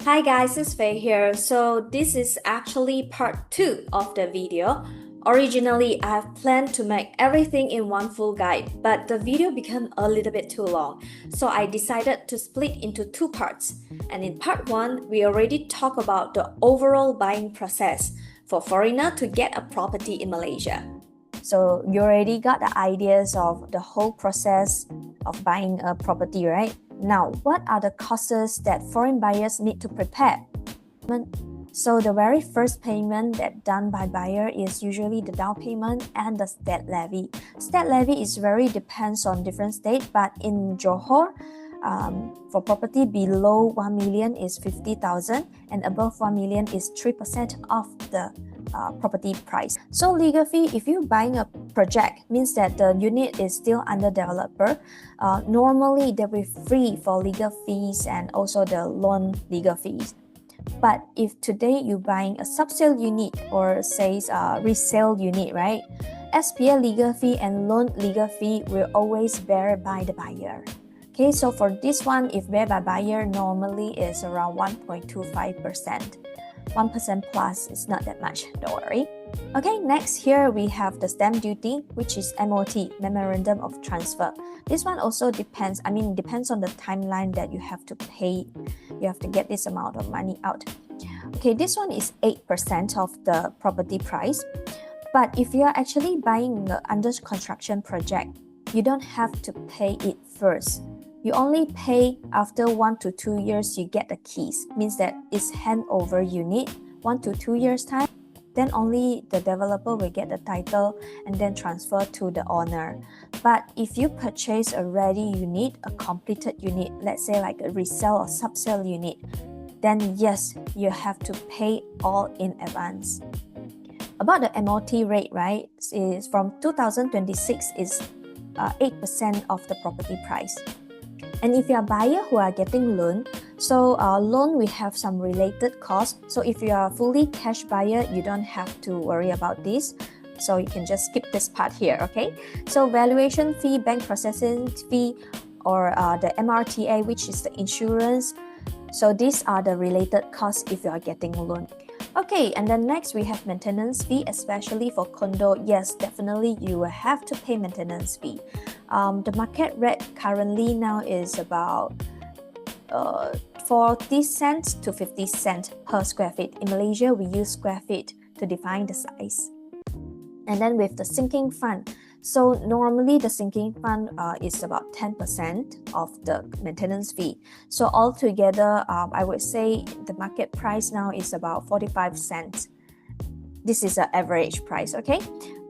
Hi guys, it's Faye here. So this is actually part 2 of the video. Originally, I have planned to make everything in one full guide, but the video became a little bit too long. So I decided to split into 2 parts. And in part 1, we already talked about the overall buying process for foreigner to get a property in Malaysia. So you already got the ideas of the whole process of buying a property, right? Now, what are the costs that foreign buyers need to prepare? So the very first payment that done by buyer is usually the down payment and the state levy. State levy is very depends on different state, but in Johor, for property below 1 million is 50,000 and above 1 million is 3% of the property price. So legal fee, if you're buying a project, means that the unit is still under developer. Normally they will be free for legal fees and also the loan legal fees. But if today you're buying a subsale unit or says resale unit, right? SPA legal fee and loan legal fee will always bear by the buyer. Okay, so for this one, if bear by buyer, normally is around 1.25%. 1% plus is not that much, don't worry. Okay, next here we have the stamp duty, which is MOT, Memorandum of Transfer. This one also depends on the timeline that you have to pay. You have to get this amount of money out. Okay, this one is 8% of the property price. But if you are actually buying the under construction project, you don't have to pay it first. You only pay after 1 to 2 years you get the keys. Means that it's handover unit 1 to 2 years time. Then only the developer will get the title and then transfer to the owner. But if you purchase a ready unit, a completed unit, let's say like a resale or subsale unit, then yes, you have to pay all in advance. About the MOT rate, right, is from 2026 is 8% of the property price. And if you are a buyer who are getting loan, so loan we have some related costs. So if you are a fully cash buyer, you don't have to worry about this. So you can just skip this part here, okay? So valuation fee, bank processing fee, or the MRTA, which is the insurance. So these are the related costs if you are getting a loan. Okay, and then next we have maintenance fee, especially for condo. Yes, definitely you will have to pay maintenance fee. The market rate currently now is about 40 cents to 50 cents per square feet. In Malaysia, we use square feet to define the size. And then with the sinking fund, so normally the sinking fund is about 10% of the maintenance fee. So altogether, I would say the market price now is about 45 cents. This is an average price, okay?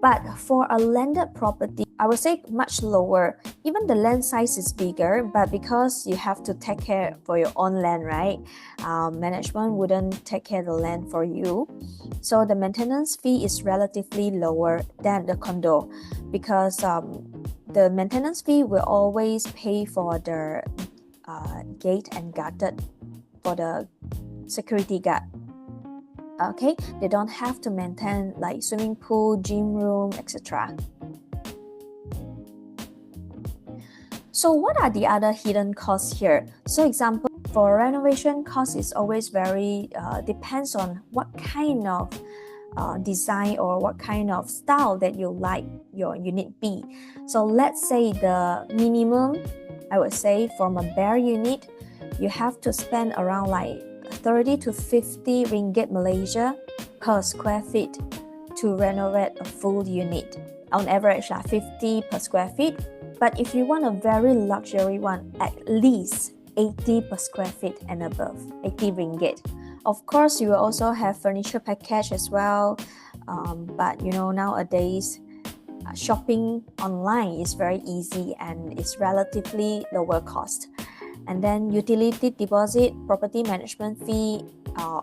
But for a landed property, I would say much lower. Even the land size is bigger, but because you have to take care for your own land, right? Management wouldn't take care of the land for you. So the maintenance fee is relatively lower than the condo because the maintenance fee will always pay for the gate and guarded for the security guard. Okay, they don't have to maintain like swimming pool, gym room, etc. So what are the other hidden costs here? So example, for renovation cost is always very depends on what kind of design or what kind of style that you like your unit be. So let's say the minimum, I would say from a bare unit, you have to spend around like 30 to 50 ringgit Malaysia per square feet to renovate a full unit. On average, 50 per square feet. But if you want a very luxury one, at least 80 per square feet and above, 80 ringgit. Of course, you will also have furniture package as well. But you know, nowadays, shopping online is very easy and it's relatively lower cost. And then utility deposit, property management fee,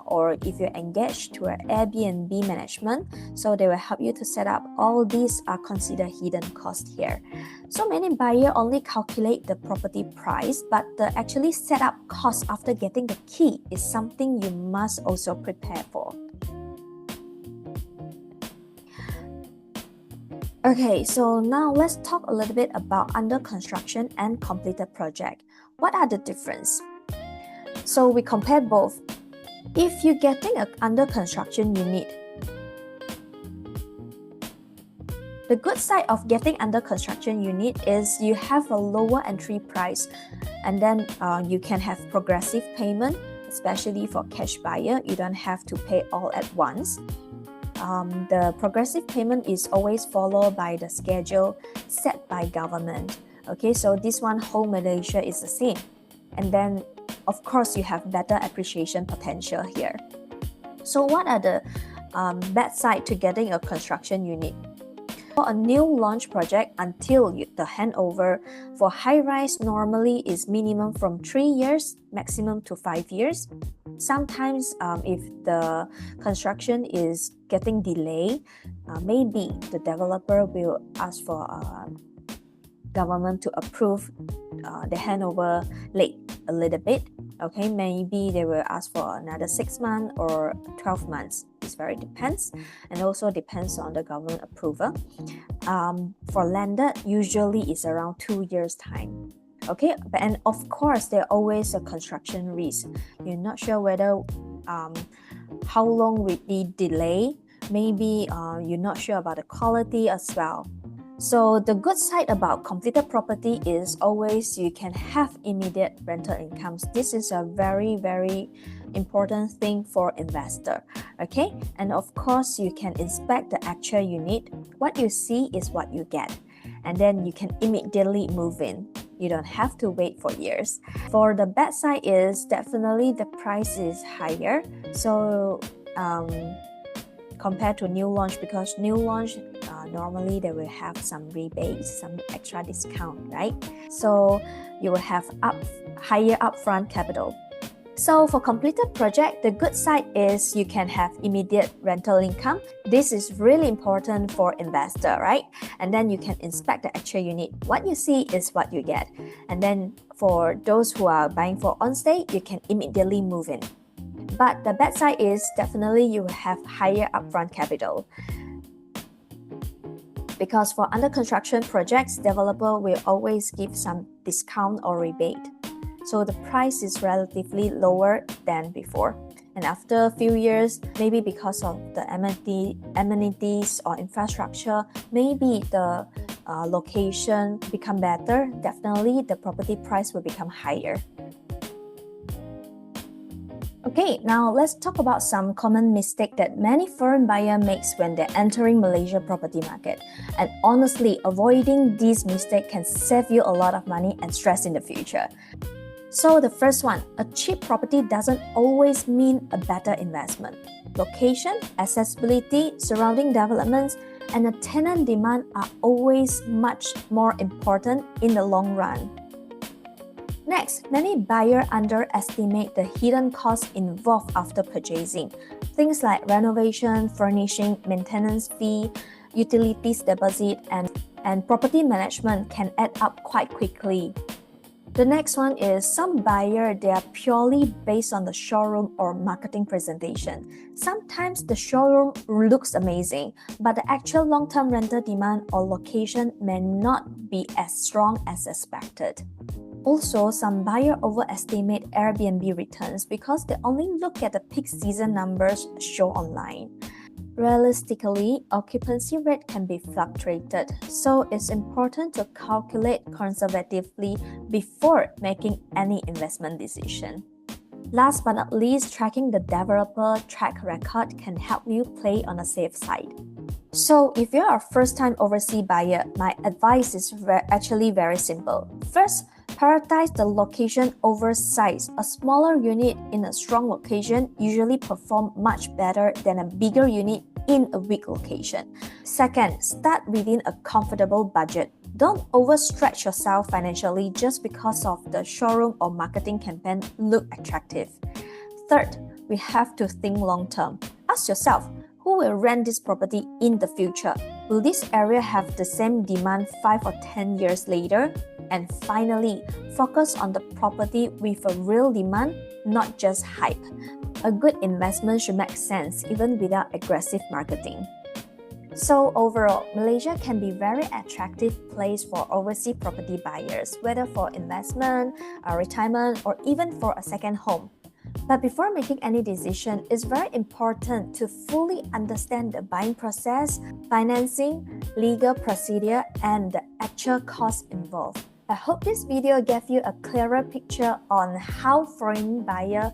or if you're engaged to an Airbnb management, so they will help you to set up. All these are considered hidden costs here. So many buyers only calculate the property price, but the actually setup cost after getting the key is something you must also prepare for. Okay, so now let's talk a little bit about under construction and completed project. What are the difference? So we compare both. If you're getting an under construction unit, the good side of getting under construction unit is you have a lower entry price, and then you can have progressive payment, especially for cash buyer. You don't have to pay all at once. The progressive payment is always followed by the schedule set by government. Okay, so this one, whole Malaysia is the same. And then, of course, you have better appreciation potential here. So what are the bad side to getting a construction unit? For a new launch project, until the handover for high-rise normally is minimum from 3 years, maximum to 5 years. Sometimes if the construction is getting delayed, maybe the developer will ask for government to approve the handover late a little bit. Okay, maybe they will ask for another 6 months or 12 months. It very depends, and also depends on the government approval. For landed, usually it's around 2 years time. Okay, and of course there always a construction risk. You're not sure whether how long will be delay. Maybe you're not sure about the quality as well. So the good side about completed property is always you can have immediate rental incomes. This is a very important thing for investor. Okay, and of course you can inspect the actual unit. What you see is what you get, and then you can immediately move in. You don't have to wait for years. For the bad side is definitely the price is higher. So compared to new launch, because new launch normally they will have some rebates, some extra discount, right? So you will have higher upfront capital. So for completed project, the good side is you can have immediate rental income. This is really important for investor, right? And then you can inspect the actual unit. What you see is what you get. And then for those who are buying for on-stay, you can immediately move in. But the bad side is definitely you will have higher upfront capital. Because for under construction projects, developer will always give some discount or rebate. So the price is relatively lower than before. And after a few years, maybe because of the amenities or infrastructure, maybe the location become better. Definitely the property price will become higher. Okay, now let's talk about some common mistake that many foreign buyer makes when they're entering Malaysia property market. And honestly, avoiding these mistakes can save you a lot of money and stress in the future. So the first one, a cheap property doesn't always mean a better investment. Location, accessibility, surrounding developments, and the tenant demand are always much more important in the long run. Next, many buyers underestimate the hidden costs involved after purchasing. Things like renovation, furnishing, maintenance fee, utilities deposit, and property management can add up quite quickly. The next one is some buyers, they are purely based on the showroom or marketing presentation. Sometimes the showroom looks amazing, but the actual long-term rental demand or location may not be as strong as expected. Also, some buyers overestimate Airbnb returns because they only look at the peak season numbers shown online. Realistically, occupancy rate can be fluctuated, so it's important to calculate conservatively before making any investment decision. Last but not least, tracking the developer track record can help you play on the safe side. So if you're a first-time overseas buyer, my advice is actually very simple. First, prioritize the location over size. A smaller unit in a strong location usually performs much better than a bigger unit in a weak location. Second, start within a comfortable budget. Don't overstretch yourself financially just because of the showroom or marketing campaign look attractive. Third, we have to think long-term. Ask yourself, who will rent this property in the future? Will this area have the same demand 5 or 10 years later? And finally, focus on the property with a real demand, not just hype. A good investment should make sense even without aggressive marketing. So overall, Malaysia can be a very attractive place for overseas property buyers, whether for investment, retirement, or even for a second home. But before making any decision, it's very important to fully understand the buying process, financing, legal procedure, and the actual costs involved. I hope this video gave you a clearer picture on how foreign buyer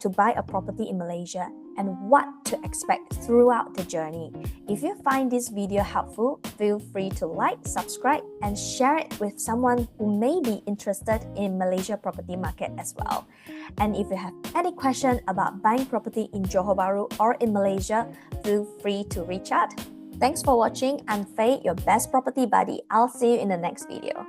to buy a property in Malaysia and what to expect throughout the journey. If you find this video helpful, feel free to like, subscribe, and share it with someone who may be interested in Malaysia property market as well. And if you have any question about buying property in Johor Bahru or in Malaysia, feel free to reach out. Thanks for watching. I'm Faye, your best property buddy. I'll see you in the next video.